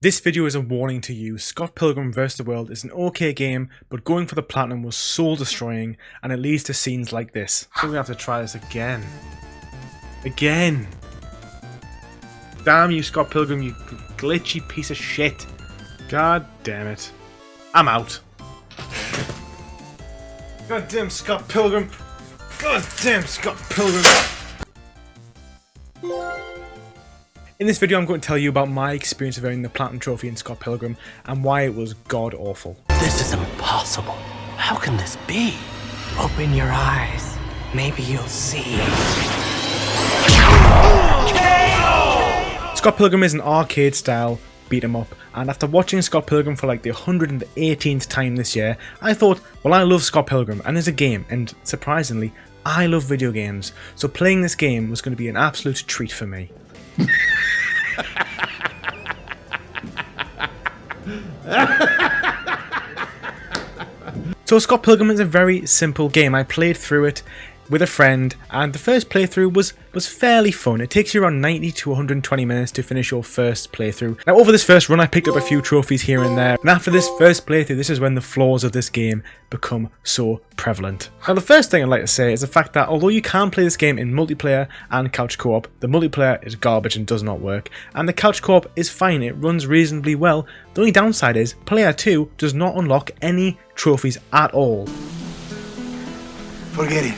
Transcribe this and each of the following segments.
This video is a warning to you. Scott Pilgrim vs. the World is an okay game, but going for the platinum was soul destroying and it leads to scenes like this. So we have to try this again. Again! Damn you, Scott Pilgrim, you glitchy piece of shit. God damn it. I'm out. God damn Scott Pilgrim. God damn Scott Pilgrim. In this video I'm going to tell you about my experience of earning the Platinum Trophy in Scott Pilgrim and why it was god awful. This is impossible. How can this be? Open your eyes. Maybe you'll see. Scott Pilgrim is an arcade style beat 'em up, and after watching Scott Pilgrim for like the 118th time this year, I thought, well, I love Scott Pilgrim and there's a game, and surprisingly, I love video games, so playing this game was going to be an absolute treat for me. So Scott Pilgrim is a very simple game. I played through it with a friend, and the first playthrough was fairly fun. It takes you around 90 to 120 minutes to finish your first playthrough. Now over this first run I picked up a few trophies here and there, and after this first playthrough this is when the flaws of this game become so prevalent. Now the first thing I'd like to say is the fact that although you can play this game in multiplayer and couch co-op, the multiplayer is garbage and does not work, and the couch co-op is fine, it runs reasonably well. The only downside is player 2 does not unlock any trophies at all. Forget it.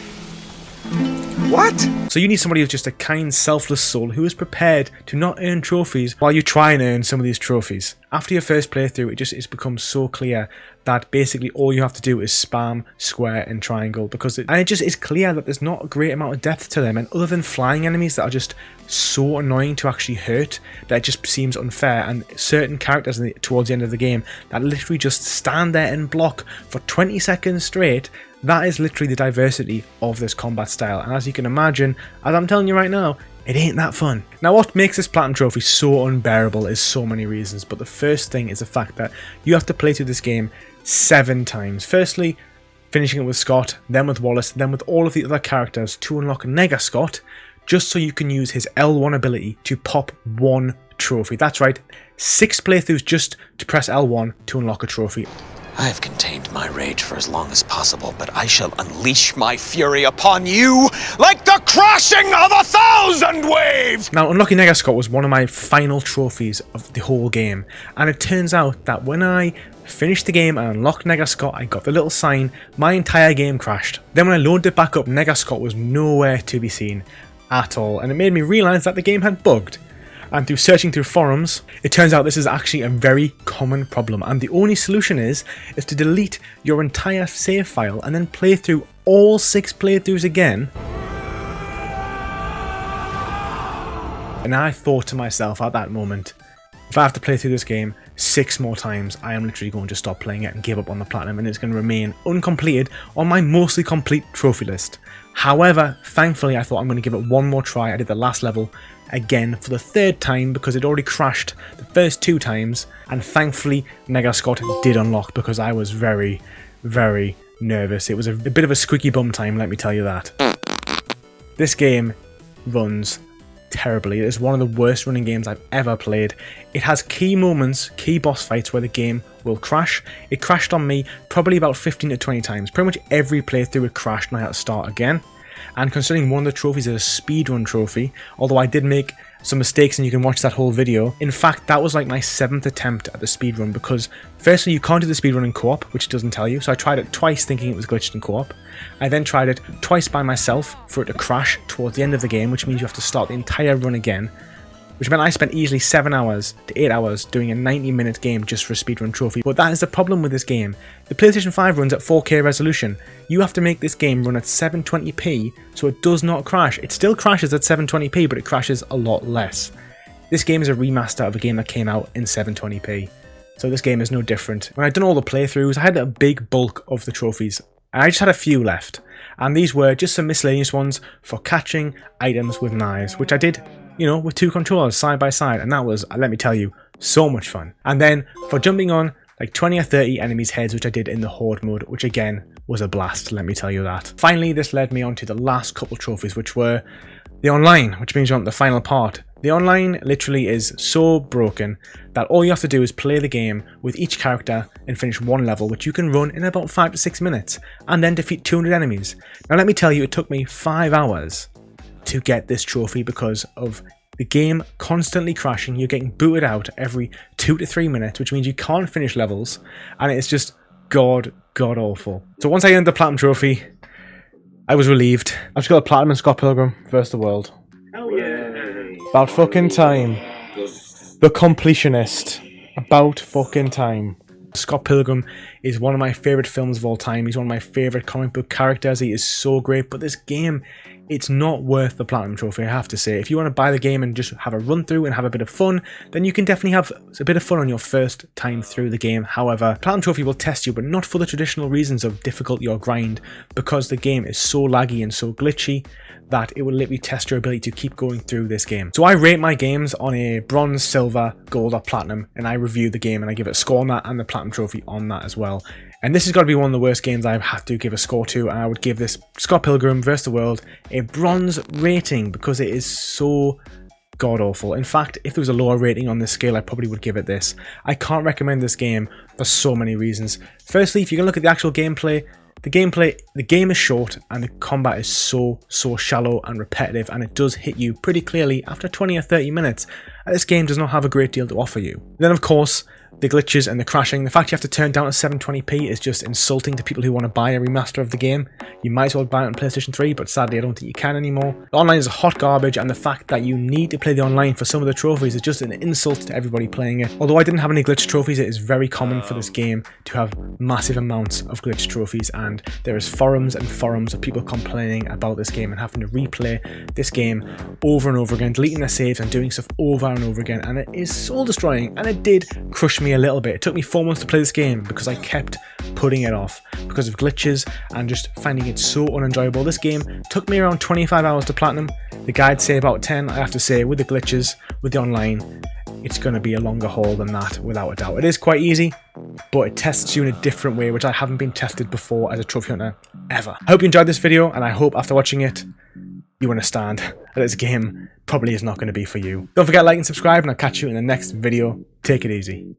What? So you need somebody who's just a kind, selfless soul who is prepared to not earn trophies while you try and earn some of these trophies. After your first playthrough, it's become so clear that basically all you have to do is spam square and triangle, because it just is clear that there's not a great amount of depth to them, and other than flying enemies that are just so annoying to actually hurt, that it just seems unfair, and certain characters towards the end of the game that literally just stand there and block for 20 seconds straight. That is literally the diversity of this combat style, and as you can imagine, as I'm telling you right now, it ain't that fun. Now what makes this Platinum Trophy so unbearable is so many reasons, but the first thing is the fact that you have to play through this game 7 times. Firstly, finishing it with Scott, then with Wallace, then with all of the other characters to unlock Nega Scott, just so you can use his L1 ability to pop 1 trophy. That's right, 6 playthroughs just to press L1 to unlock a trophy. I have contained my rage for as long as possible, but I shall unleash my fury upon you like the crashing of 1,000 waves! Now, unlocking Nega Scott was one of my final trophies of the whole game, and it turns out that when I finished the game and unlocked Nega Scott, I got the little sign, my entire game crashed. Then when I loaded it back up, Nega Scott was nowhere to be seen at all, and it made me realise that the game had bugged. And through searching through forums, it turns out this is actually a very common problem, and the only solution is to delete your entire save file and then play through all 6 playthroughs again. And I thought to myself at that moment, if I have to play through this game 6 more times, I am literally going to stop playing it and give up on the platinum, and it's going to remain uncompleted on my mostly complete trophy list. However, thankfully I thought I'm going to give it one more try. I did the last level again for the 3rd time because it already crashed the first 2 times, and thankfully Nega Scott did unlock because I was very, very nervous. It was a bit of a squeaky bum time, let me tell you that. This game runs terribly. It is one of the worst running games I've ever played. It has key moments, key boss fights where the game will crash. It crashed on me probably about 15 to 20 times. Pretty much every playthrough it crashed and I had to start again. And considering one of the trophies is a speedrun trophy, although I did make some mistakes and you can watch that whole video, in fact that was like my 7th attempt at the speedrun, because firstly you can't do the speedrun in co-op, which it doesn't tell you, so I tried it twice thinking it was glitched in co-op. I then tried it twice by myself for it to crash towards the end of the game, which means you have to start the entire run again, which meant I spent easily 7 hours to 8 hours doing a 90-minute game just for a speedrun trophy. But that is the problem with this game. The PlayStation 5 runs at 4K resolution. You have to make this game run at 720p so it does not crash. It still crashes at 720p, but it crashes a lot less. This game is a remaster of a game that came out in 720p. So this game is no different. When I'd done all the playthroughs, I had a big bulk of the trophies. I just had a few left. And these were just some miscellaneous ones for catching items with knives, which I did, you know, with 2 controllers side by side, and that was, let me tell you, so much fun. And then for jumping on like 20 or 30 enemies' heads, which I did in the Horde mode, which again was a blast, let me tell you that. Finally, this led me on to the last couple trophies, which were the online, which means you're on the final part, The online literally is so broken that all you have to do is play the game with each character and finish one level, which you can run in about 5 to 6 minutes, and then defeat 200 enemies. Now let me tell you, it took me 5 hours to get this trophy because of the game constantly crashing. You're getting booted out every 2 to 3 minutes, which means you can't finish levels, and it's just god awful. So once I earned the Platinum trophy, I was relieved. I've just got a Platinum and Scott Pilgrim versus the world. Hell yeah. About fucking time. The completionist. About fucking time. Scott Pilgrim is one of my favourite films of all time. He's one of my favourite comic book characters. He is so great. But this game, it's not worth the Platinum trophy, I have to say. If you want to buy the game and just have a run through and have a bit of fun, then you can definitely have a bit of fun on your first time through the game. However, Platinum trophy will test you, but not for the traditional reasons of difficulty or grind, because the game is so laggy and so glitchy that it will literally test your ability to keep going through this game. So I rate my games on a bronze, silver, gold or platinum, and I review the game and I give it a score on that and the Platinum trophy on that as well. And this has got to be one of the worst games I've had to give a score to, and I would give this Scott Pilgrim vs. the World a bronze rating because it is so god awful. In fact, if there was a lower rating on this scale, I probably would give it this. I can't recommend this game for so many reasons. Firstly, if you can look at the actual gameplay, the game is short and the combat is so shallow and repetitive, and it does hit you pretty clearly after 20 or 30 minutes. And this game does not have a great deal to offer you. Then of course, the glitches and the crashing. The fact you have to turn down to 720p is just insulting to people who want to buy a remaster of the game. You might as well buy it on PlayStation 3, but sadly I don't think you can anymore. The online is hot garbage, and the fact that you need to play the online for some of the trophies is just an insult to everybody playing it. Although I didn't have any glitch trophies, it is very common for this game to have massive amounts of glitch trophies, and there is forums and forums of people complaining about this game and having to replay this game over and over again, deleting their saves and doing stuff over and over again, and it is soul destroying, and it did crush me a little bit. It took me 4 months to play this game because I kept putting it off because of glitches and just finding it so unenjoyable. This game took me around 25 hours to platinum. The guides say about 10. I have to say, with the glitches, with the online, it's going to be a longer haul than that without a doubt. It is quite easy, but it tests you in a different way, which I haven't been tested before as a trophy hunter ever. I hope you enjoyed this video, and I hope after watching it you understand that this game probably is not going to be for you. Don't forget to like and subscribe, and I'll catch you in the next video. Take it easy.